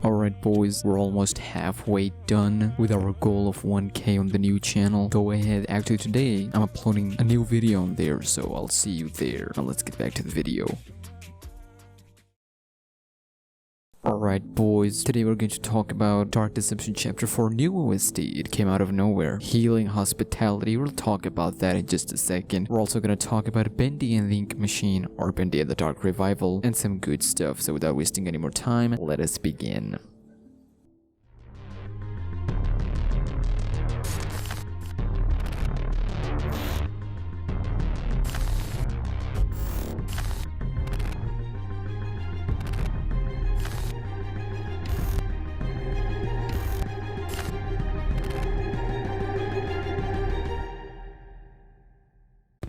Alright boys, we're almost halfway done with our goal of 1K on the new channel. Go ahead, actually today I'm uploading a new video on there, so I'll see you there. Now let's get back to the video. Alright boys, today we're going to talk about Dark Deception Chapter 4 new OST. It came out of nowhere. Healing Hospitality, we'll talk about that in just a second. We're also going to talk about Bendy and the Ink Machine, or Bendy the Dark Revival, and some good stuff. So without wasting any more time, let us begin.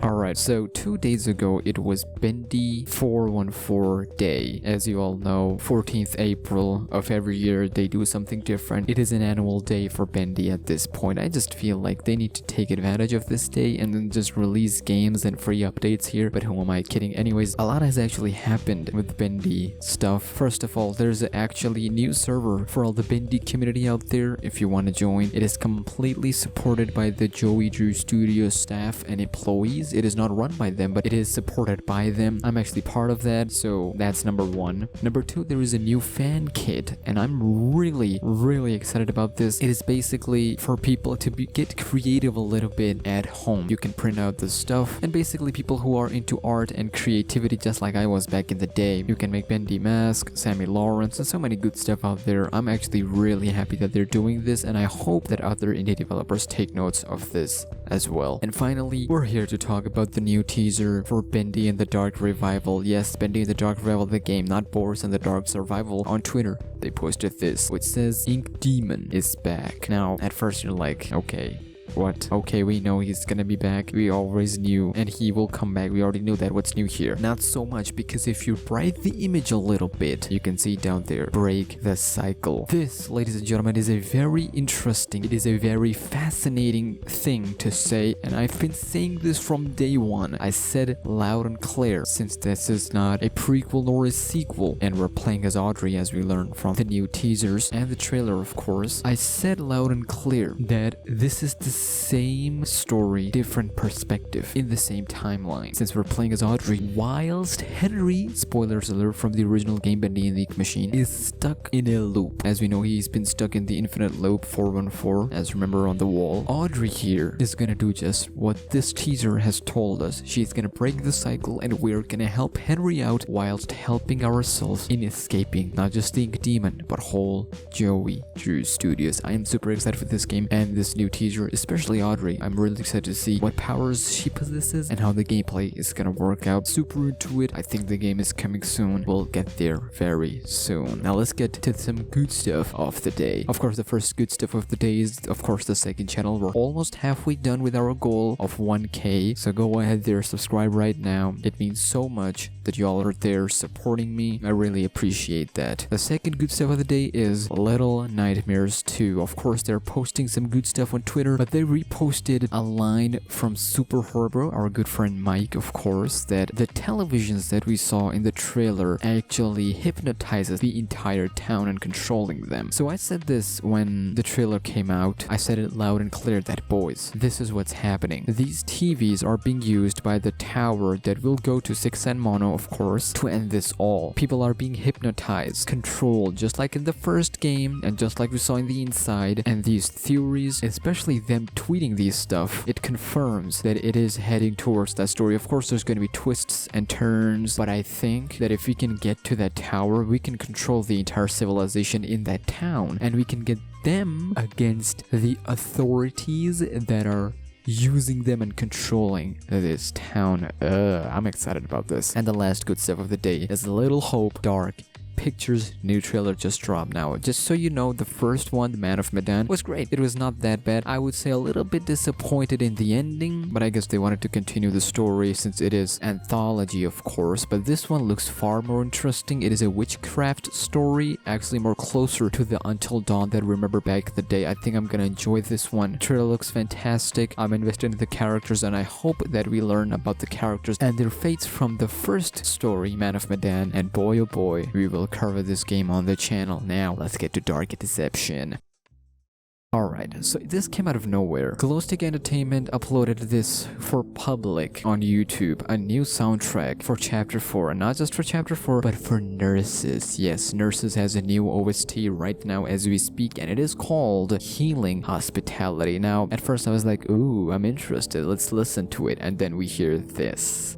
Alright, so 2 days ago it was Bendy 414 day. As you all know, 14th April of every year they do something different. It is an annual day for Bendy at this point. I just feel like they need to take advantage of this day and then just release games and free updates here. But who am I kidding? Anyways, a lot has actually happened with Bendy stuff. First of all, there's actually a new server for all the Bendy community out there if you want to join. It is completely supported by the Joey Drew Studio staff and employees. It is not run by them, but it is supported by them. I'm actually part of that, so that's number one. Number two, there is a new fan kit, and I'm really excited about this. It is basically for people to get creative a little bit at home. You can print out the stuff, and basically people who are into art and creativity just like I was back in the day. You can make Bendy Mask, Sammy Lawrence, and so many good stuff out there. I'm actually really happy that they're doing this, and I hope that other indie developers take notes of this as well. And finally, we're here to talk about the new teaser for Bendy and the Dark Revival. Yes, Bendy and the Dark Revival, the game, not Boris and the Dark Survival. On Twitter, they posted this, which says Ink Demon is back. Now, at first you're like, okay, what? Okay, we know he's gonna be back. We always knew, and he will come back. We already knew that. What's new here? Not so much, because if you brighten the image a little bit, you can see down there, break the cycle. This, ladies and gentlemen, is a very interesting, it is a very fascinating thing to say, and I've been saying this from day one. I said it loud and clear, since this is not a prequel nor a sequel, and we're playing as Audrey, as we learn from the new teasers and the trailer, of course. I said loud and clear that this is the same story, different perspective in the same timeline, since we're playing as Audrey, whilst Henry, spoilers alert from the original game Bendy and the Ink Machine, is stuck in a loop. As we know, he's been stuck in the infinite loop 414, as remember on the wall. Audrey here is gonna do just what this teaser has told us. She's gonna break the cycle, and we're gonna help Henry out whilst helping ourselves in escaping not just the Ink Demon, but whole Joey Drew Studios. I am super excited for this game and this new teaser, especially Audrey. I'm really excited to see what powers she possesses and how the gameplay is gonna work out. Super into it. I think the game is coming soon. We'll get there very soon. Now let's get to some good stuff of the day. Of course, the first good stuff of the day is, of course, the second channel. We're almost halfway done with our goal of 1K, so go ahead there, subscribe right now. It means so much that y'all are there supporting me. I really appreciate that. The second good stuff of the day is Little Nightmares 2. Of course, they're posting some good stuff on Twitter, but they reposted a line from Super Horror, our good friend Mike, of course, that the televisions that we saw in the trailer actually hypnotizes the entire town and controlling them. So I said this when the trailer came out. I said it loud and clear that, boys, this is what's happening. These TVs are being used by the tower that will go to 6 and Mono, of course, to end this all. People are being hypnotized, controlled, just like in the first game and just like we saw in the inside. And these theories, especially them tweeting these stuff, it confirms that it is heading towards that story. Of course, there's going to be twists and turns, but I think that if we can get to that tower, we can control the entire civilization in that town, and we can get them against the authorities that are using them and controlling this town. I'm excited about this. And the last good stuff of the day is Little Hope Dark Pictures new trailer just dropped. Now, just so you know, the first one, The Man of Medan, was great. It was not that bad. I would say a little bit disappointed in the ending, but I guess they wanted to continue the story since it is anthology, of course. But this one looks far more interesting. It is a witchcraft story, actually more closer to the Until Dawn that I remember back in the day. I think I'm gonna enjoy this one. Trailer looks fantastic. I'm invested in the characters, and I hope that we learn about the characters and their fates from the first story, Man of Medan, and boy oh boy, we will cover this game on the channel. Now, let's get to Dark Deception. Alright, so this came out of nowhere. Glowstick Entertainment uploaded this for public on YouTube, a new soundtrack for Chapter 4. Not just for Chapter 4, but for Nurses. Yes, Nurses has a new OST right now as we speak, and it is called Healing Hospitality. Now, at first I was like, ooh, I'm interested, let's listen to it, and then we hear this.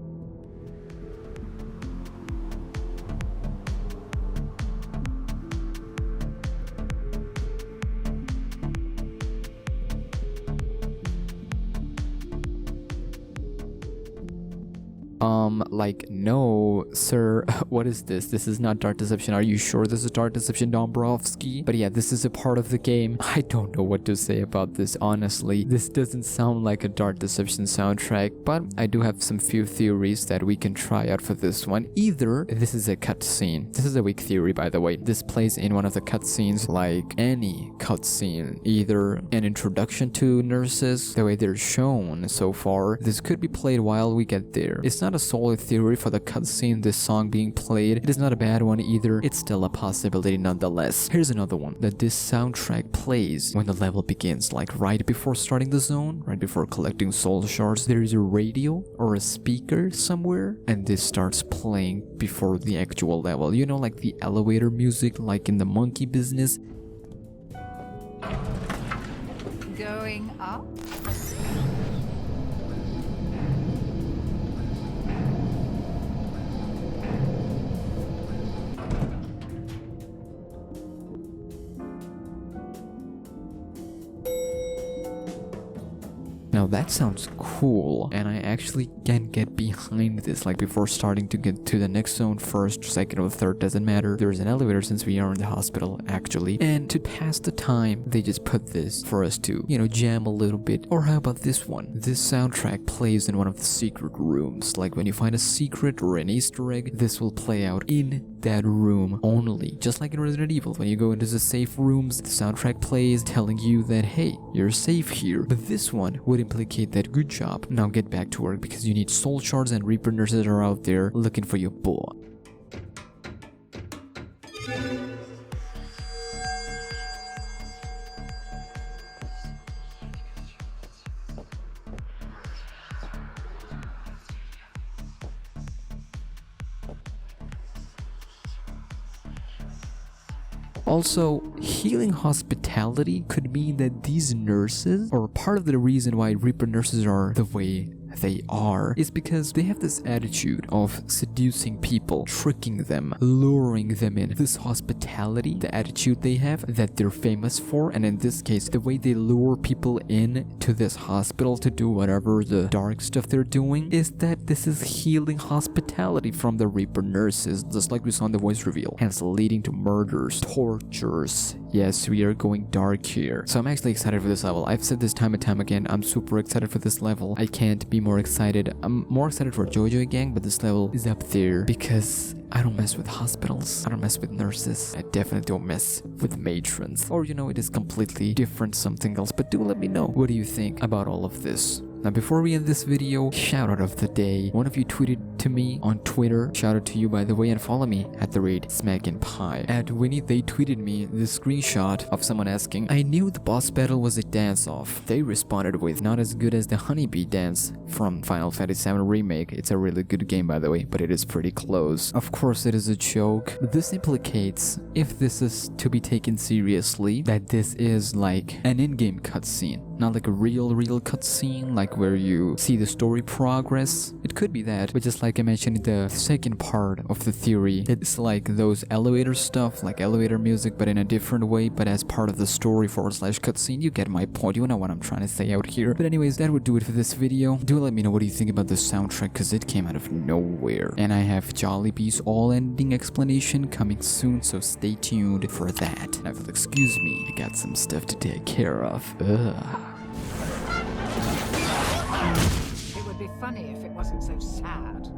Like, no, sir, what is this? This is not Dark Deception. Are you sure this is Dark Deception, Dombrowski? But yeah, this is a part of the game. I don't know what to say about this, honestly. This doesn't sound like a Dark Deception soundtrack, but I do have some few theories that we can try out for this one. Either this is a cutscene. This is a weak theory, by the way. This plays in one of the cutscenes, like any cutscene. Either an introduction to Nurses, the way they're shown so far. This could be played while we get there. It's not a solid theory for the cutscene, this song being played. It is not a bad one either. It's still a possibility nonetheless. Here's another one, that this soundtrack plays when the level begins, like right before starting the zone, right before collecting soul shards. There is a radio or a speaker somewhere, and this starts playing before the actual level. You know, like the elevator music, like in the Monkey Business. Going up? Now that sounds cool, and I actually can get behind this, like before starting to get to the next zone, first, second, or third, doesn't matter. There is an elevator since we are in the hospital, actually. And to pass the time, they just put this for us to, you know, jam a little bit. Or how about this one? This soundtrack plays in one of the secret rooms. Like when you find a secret or an Easter egg, this will play out in that room only. Just like in Resident Evil, when you go into the safe rooms, the soundtrack plays telling you that, hey, you're safe here. But this one would implicate that. Good job. Now get back to work because you need soul shards and Reaper nurses are out there looking for your boy. Also, healing hospitality could mean that these nurses, or part of the reason why Reaper nurses are the way they are, is because they have this attitude of seducing people, tricking them, luring them in. This hospitality, the attitude they have that they're famous for, and in this case, the way they lure people in to this hospital to do whatever the dark stuff they're doing, is that this is healing hospitality from the Reaper nurses, just like we saw in the voice reveal, hence leading to murders, tortures. Yes, we are going dark here. So I'm actually excited for this level. I've said this time and time again, I'm super excited for this level. I can't be more excited. I'm more excited for JoJo Gang, but this level is up there because I don't mess with hospitals. I don't mess with nurses. I definitely don't mess with matrons. Or, you know, it is completely different, something else. But do let me know, what do you think about all of this? Now, before we end this video, shout out of the day. One of you tweeted to me on Twitter. Shout out to you, by the way, and follow me at @SmackNPie. At Winnie, they tweeted me this screenshot of someone asking, I knew the boss battle was a dance-off. They responded with, not as good as the honeybee dance from Final Fantasy VII Remake. It's a really good game, by the way, but it is pretty close. Of course, it is a joke. This implicates, if this is to be taken seriously, that this is like an in-game cutscene. Not like a real cutscene, like where you see the story progress. It could be that, but just like I mentioned in the second part of the theory, it's like those elevator stuff, like elevator music, but in a different way, but as part of the story / cutscene. You get my point, you know what I'm trying to say out here. But anyways, that would do it for this video. Do let me know what do you think about the soundtrack, because it came out of nowhere. And I have Jollibee's all-ending explanation coming soon, so stay tuned for that. Now, if you'll excuse me, I got some stuff to take care of. It would be funny if it wasn't so sad.